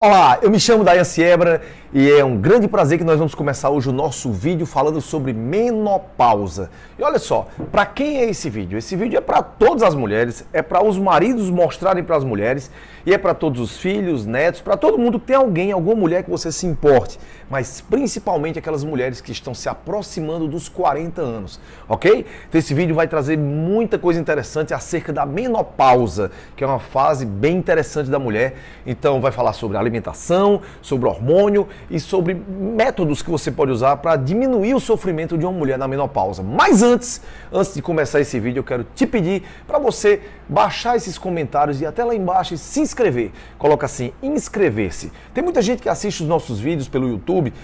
Olá, eu me chamo Dayan Siebra e é um grande prazer que nós vamos começar hoje o nosso vídeo falando sobre menopausa. E olha só, para quem é esse vídeo? Esse vídeo é para todas as mulheres, é para os maridos mostrarem para as mulheres e é para todos os filhos, netos, para todo mundo que tem alguém, alguma mulher que você se importe, mas principalmente aquelas mulheres que estão se aproximando dos 40 anos, ok? Então esse vídeo vai trazer muita coisa interessante acerca da menopausa, que é uma fase bem interessante da mulher. Então vai falar sobre alimentação, sobre hormônio e sobre métodos que você pode usar para diminuir o sofrimento de uma mulher na menopausa. Mas antes de começar esse vídeo, eu quero te pedir para você baixar esses comentários e até lá embaixo e se inscrever. Coloca assim, inscrever-se. Tem muita gente que assiste os nossos vídeos pelo YouTube,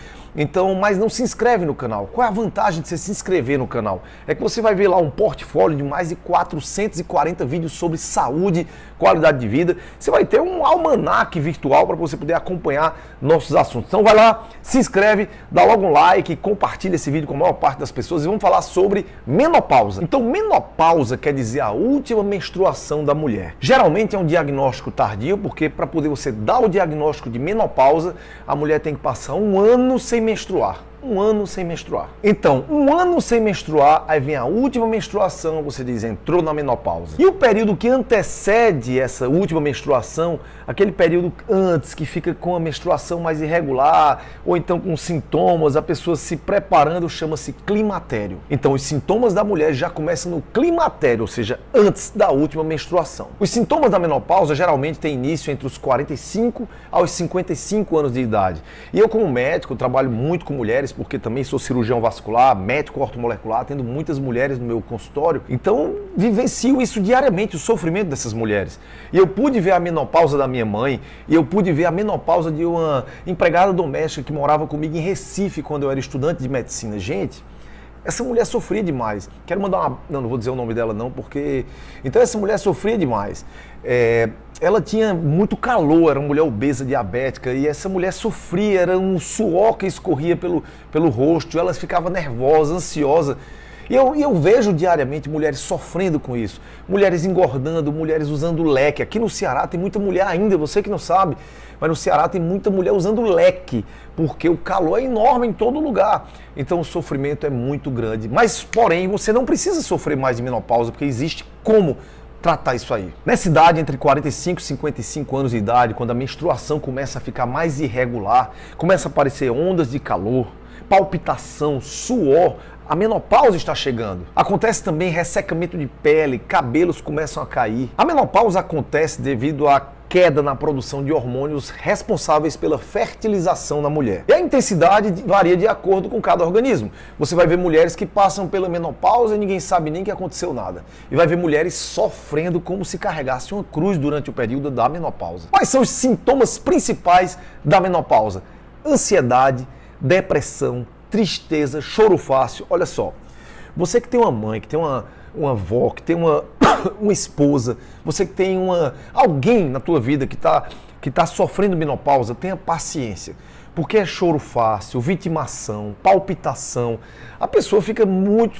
mas não se inscreve no canal. Qual é a vantagem de você se inscrever no canal? É que você vai ver lá um portfólio de mais de 440 vídeos sobre saúde, qualidade de vida. Você vai ter um almanaque virtual para você poder acompanhar nossos assuntos. Então vai lá, se inscreve, dá logo um like, compartilha esse vídeo com a maior parte das pessoas e vamos falar sobre menopausa. Então menopausa quer dizer a última menstruação da mulher. Geralmente é um diagnóstico tardio, porque para poder você dar o diagnóstico de menopausa, a mulher tem que passar um ano sem menstruar. Um ano sem menstruar. Então, um ano sem menstruar, aí vem a última menstruação, você diz, entrou na menopausa. E o período que antecede essa última menstruação, aquele período antes que fica com a menstruação mais irregular, ou então com sintomas, a pessoa se preparando, chama-se climatério. Então, os sintomas da mulher já começam no climatério, ou seja, antes da última menstruação. Os sintomas da menopausa geralmente têm início entre os 45 aos 55 anos de idade. E eu, como médico, trabalho muito com mulheres, porque também sou cirurgião vascular, médico ortomolecular, tendo muitas mulheres no meu consultório. Então, vivencio isso diariamente, o sofrimento dessas mulheres. E eu pude ver a menopausa da minha mãe, e eu pude ver a menopausa de uma empregada doméstica que morava comigo em Recife, quando eu era estudante de medicina. Gente, essa mulher sofria demais. Quero mandar uma... Não vou dizer o nome dela não, porque... Então essa mulher sofria demais. Ela tinha muito calor, era uma mulher obesa, diabética, e essa mulher sofria, era um suor que escorria pelo rosto, ela ficava nervosa, ansiosa. E eu vejo diariamente mulheres sofrendo com isso, mulheres engordando, mulheres usando leque. Aqui no Ceará tem muita mulher ainda, você que não sabe, mas no Ceará tem muita mulher usando leque, porque o calor é enorme em todo lugar. Então o sofrimento é muito grande. Mas, porém, você não precisa sofrer mais de menopausa, porque existe como tratar isso aí. Nessa idade, entre 45 e 55 anos de idade, quando a menstruação começa a ficar mais irregular, começa a aparecer ondas de calor, palpitação, suor, a menopausa está chegando. Acontece também ressecamento de pele, cabelos começam a cair. A menopausa acontece devido à queda na produção de hormônios responsáveis pela fertilização na mulher. E a intensidade varia de acordo com cada organismo. Você vai ver mulheres que passam pela menopausa e ninguém sabe nem que aconteceu nada. E vai ver mulheres sofrendo como se carregasse uma cruz durante o período da menopausa. Quais são os sintomas principais da menopausa? Ansiedade, depressão, tristeza, choro fácil. Olha só, você que tem uma mãe, que tem uma avó, que tem uma esposa, você que tem alguém na tua vida que tá sofrendo menopausa, tenha paciência, porque é choro fácil, vitimação, palpitação, a pessoa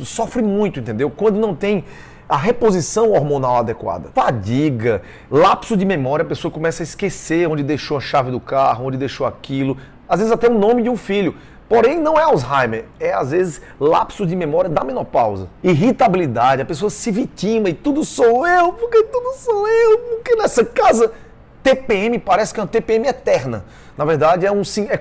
sofre muito, entendeu? Quando não tem a reposição hormonal adequada. Fadiga, lapso de memória, a pessoa começa a esquecer onde deixou a chave do carro, onde deixou aquilo, às vezes até o nome de um filho. Porém, não é Alzheimer, é às vezes lapso de memória da menopausa. Irritabilidade, a pessoa se vitima e tudo sou eu, porque nessa casa TPM parece que é uma TPM eterna. Na verdade,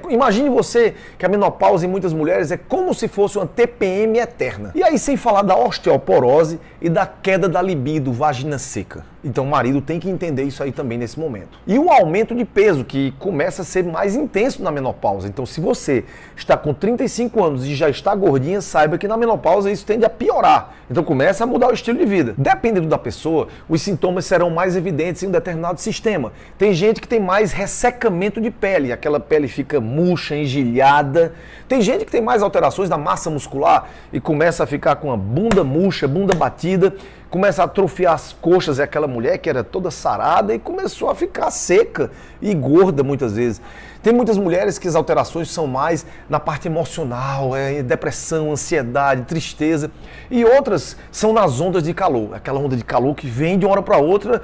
imagine você que a menopausa em muitas mulheres é como se fosse uma TPM eterna. E aí, sem falar da osteoporose e da queda da libido, vagina seca. Então o marido tem que entender isso aí também nesse momento. E o aumento de peso, que começa a ser mais intenso na menopausa. Então se você está com 35 anos e já está gordinha, saiba que na menopausa isso tende a piorar. Então começa a mudar o estilo de vida. Dependendo da pessoa, os sintomas serão mais evidentes em um determinado sistema. Tem gente que tem mais ressecamento de pele, aquela pele fica murcha, engelhada. Tem gente que tem mais alterações na massa muscular e começa a ficar com a bunda murcha, bunda batida. Começa a atrofiar as coxas, é aquela mulher que era toda sarada e começou a ficar seca e gorda muitas vezes. Tem muitas mulheres que as alterações são mais na parte emocional, depressão, ansiedade, tristeza. E outras são nas ondas de calor, aquela onda de calor que vem de uma hora para outra,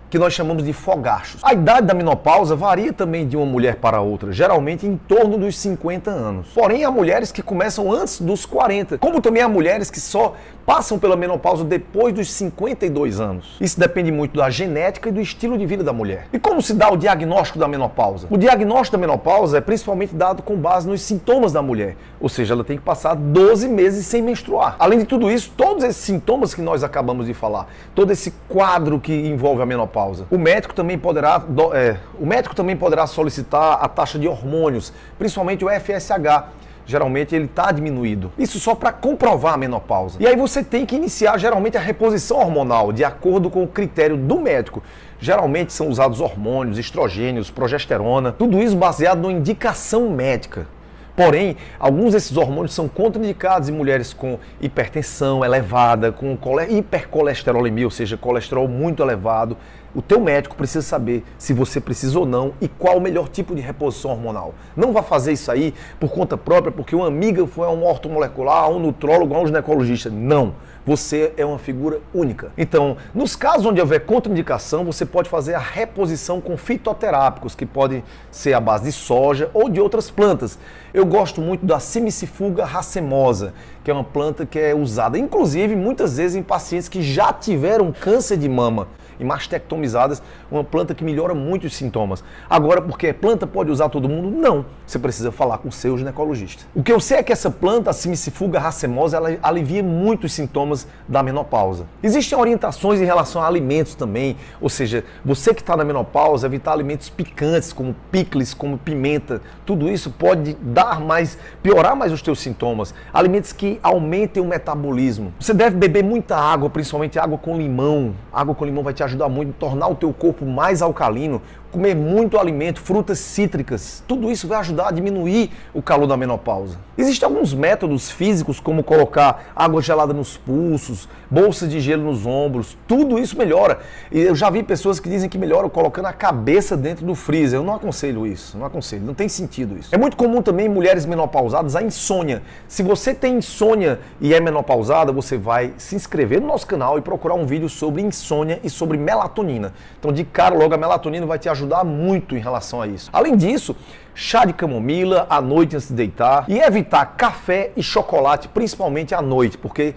que nós chamamos de fogachos. A idade da menopausa varia também de uma mulher para outra, geralmente em torno dos 50 anos. Porém, há mulheres que começam antes dos 40, como também há mulheres que só passam pela menopausa depois dos 52 anos. Isso depende muito da genética e do estilo de vida da mulher. E como se dá o diagnóstico da menopausa? O diagnóstico da menopausa é principalmente dado com base nos sintomas da mulher, ou seja, ela tem que passar 12 meses sem menstruar. Além de tudo isso, todos esses sintomas que nós acabamos de falar, todo esse quadro que envolve a menopausa, o médico também poderá solicitar a taxa de hormônios, principalmente o FSH. Geralmente ele está diminuído. Isso só para comprovar a menopausa. E aí você tem que iniciar geralmente a reposição hormonal, de acordo com o critério do médico. Geralmente são usados hormônios, estrogênios, progesterona, tudo isso baseado numa indicação médica. Porém, alguns desses hormônios são contraindicados em mulheres com hipertensão elevada, com hipercolesterolemia, ou seja, colesterol muito elevado. O teu médico precisa saber se você precisa ou não e qual o melhor tipo de reposição hormonal. Não vá fazer isso aí por conta própria, porque uma amiga foi a um ortomolecular, a um nutrólogo, a um ginecologista. Não. Você é uma figura única. Então, nos casos onde houver contraindicação, você pode fazer a reposição com fitoterápicos, que podem ser à base de soja ou de outras plantas. Eu gosto muito da Cimicifuga racemosa, que é uma planta que é usada, inclusive, muitas vezes em pacientes que já tiveram câncer de mama e mastectomizadas, uma planta que melhora muito os sintomas. Agora, porque planta pode usar todo mundo? Não. Você precisa falar com o seu ginecologista. O que eu sei é que essa planta, a Cimicifuga racemosa, ela alivia muito os sintomas da menopausa. Existem orientações em relação a alimentos também, ou seja, você que está na menopausa, evitar alimentos picantes, como picles, como pimenta, tudo isso pode piorar mais os teus sintomas. Alimentos que aumentem o metabolismo. Você deve beber muita água, principalmente água com limão. Água com limão vai te ajudar muito a tornar o teu corpo mais alcalino, comer muito alimento, frutas cítricas, tudo isso vai ajudar a diminuir o calor da menopausa. Existem alguns métodos físicos, como colocar água gelada nos pulsos, bolsas de gelo nos ombros, tudo isso melhora. E eu já vi pessoas que dizem que melhoram colocando a cabeça dentro do freezer. Eu não aconselho isso, não tem sentido isso. É muito comum também em mulheres menopausadas a insônia. Se você tem insônia e é menopausada, você vai se inscrever no nosso canal e procurar um vídeo sobre insônia e sobre melatonina. Então, de cara, logo a melatonina vai te ajudar muito em relação a isso. Além disso, chá de camomila à noite antes de deitar e evitar café e chocolate, principalmente à noite, porque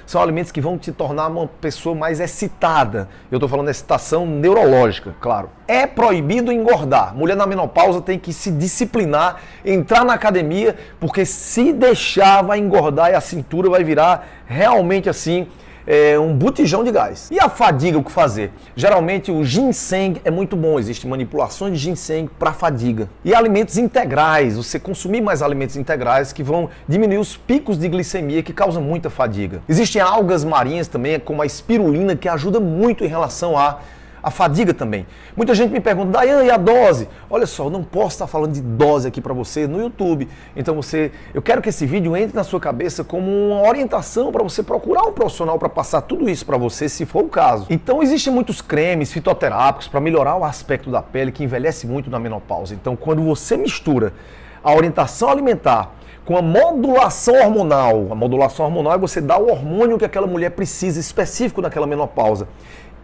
são alimentos que vão te tornar uma pessoa mais excitada. Eu estou falando de excitação neurológica, claro. É proibido engordar. Mulher na menopausa tem que se disciplinar, entrar na academia, porque se deixar vai engordar e a cintura vai virar realmente assim, um botijão de gás. E a fadiga, o que fazer? Geralmente o ginseng é muito bom, existem manipulações de ginseng para fadiga. E alimentos integrais, você consumir mais alimentos integrais que vão diminuir os picos de glicemia que causam muita fadiga. Existem algas marinhas também, como a espirulina, que ajuda muito em relação a fadiga também. Muita gente me pergunta, Dayan, e a dose? Olha só, eu não posso estar falando de dose aqui para você no YouTube. Então eu quero que esse vídeo entre na sua cabeça como uma orientação para você procurar um profissional para passar tudo isso para você, se for o caso. Então existem muitos cremes fitoterápicos para melhorar o aspecto da pele que envelhece muito na menopausa. Então quando você mistura a orientação alimentar com a modulação hormonal é você dar o hormônio que aquela mulher precisa, específico naquela menopausa.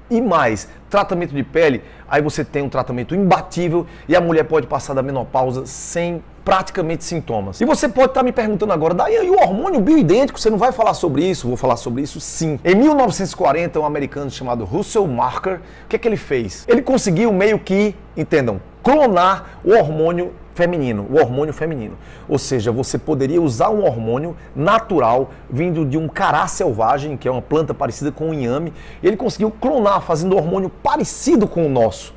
E mais, tratamento de pele, aí você tem um tratamento imbatível e a mulher pode passar da menopausa sem praticamente sintomas. E você pode estar me perguntando agora, Dayan, e o hormônio bioidêntico, você não vai falar sobre isso? Vou falar sobre isso sim. Em 1940, um americano chamado Russell Marker, o que é que ele fez? Ele conseguiu meio que, entendam, clonar o hormônio feminino. Ou seja, você poderia usar um hormônio natural vindo de um cará selvagem, que é uma planta parecida com o inhame, e ele conseguiu clonar, fazendo um hormônio parecido com o nosso,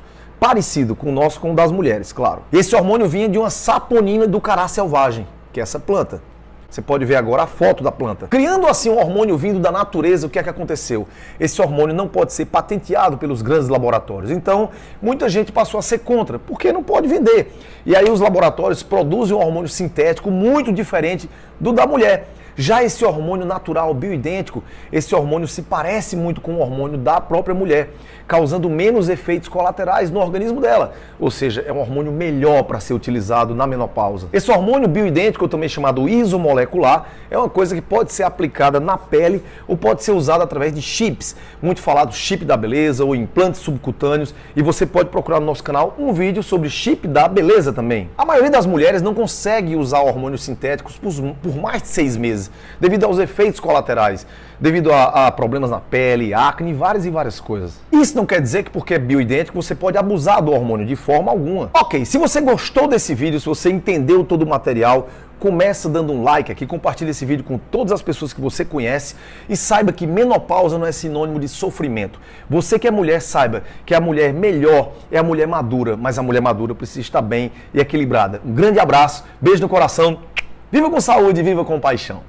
com o das mulheres, claro. E esse hormônio vinha de uma saponina do cará selvagem, que é essa planta. Você pode ver agora a foto da planta. Criando assim um hormônio vindo da natureza, o que é que aconteceu? Esse hormônio não pode ser patenteado pelos grandes laboratórios. Então, muita gente passou a ser contra, porque não pode vender. E aí os laboratórios produzem um hormônio sintético muito diferente do da mulher. Já esse hormônio natural bioidêntico, esse hormônio se parece muito com o hormônio da própria mulher, causando menos efeitos colaterais no organismo dela. Ou seja, é um hormônio melhor para ser utilizado na menopausa. Esse hormônio bioidêntico, também chamado isomolecular, é uma coisa que pode ser aplicada na pele ou pode ser usada através de chips, muito falado chip da beleza ou implantes subcutâneos, e você pode procurar no nosso canal um vídeo sobre chip da beleza também. A maioria das mulheres não consegue usar hormônios sintéticos por mais de 6 meses, devido aos efeitos colaterais, devido a problemas na pele, acne, várias e várias coisas. Isso não quer dizer que porque é bioidêntico você pode abusar do hormônio de forma alguma. Ok, se você gostou desse vídeo, se você entendeu todo o material, começa dando um like aqui, compartilha esse vídeo com todas as pessoas que você conhece e saiba que menopausa não é sinônimo de sofrimento. Você que é mulher, saiba que a mulher melhor é a mulher madura, mas a mulher madura precisa estar bem e equilibrada. Um grande abraço, beijo no coração, viva com saúde, viva com paixão.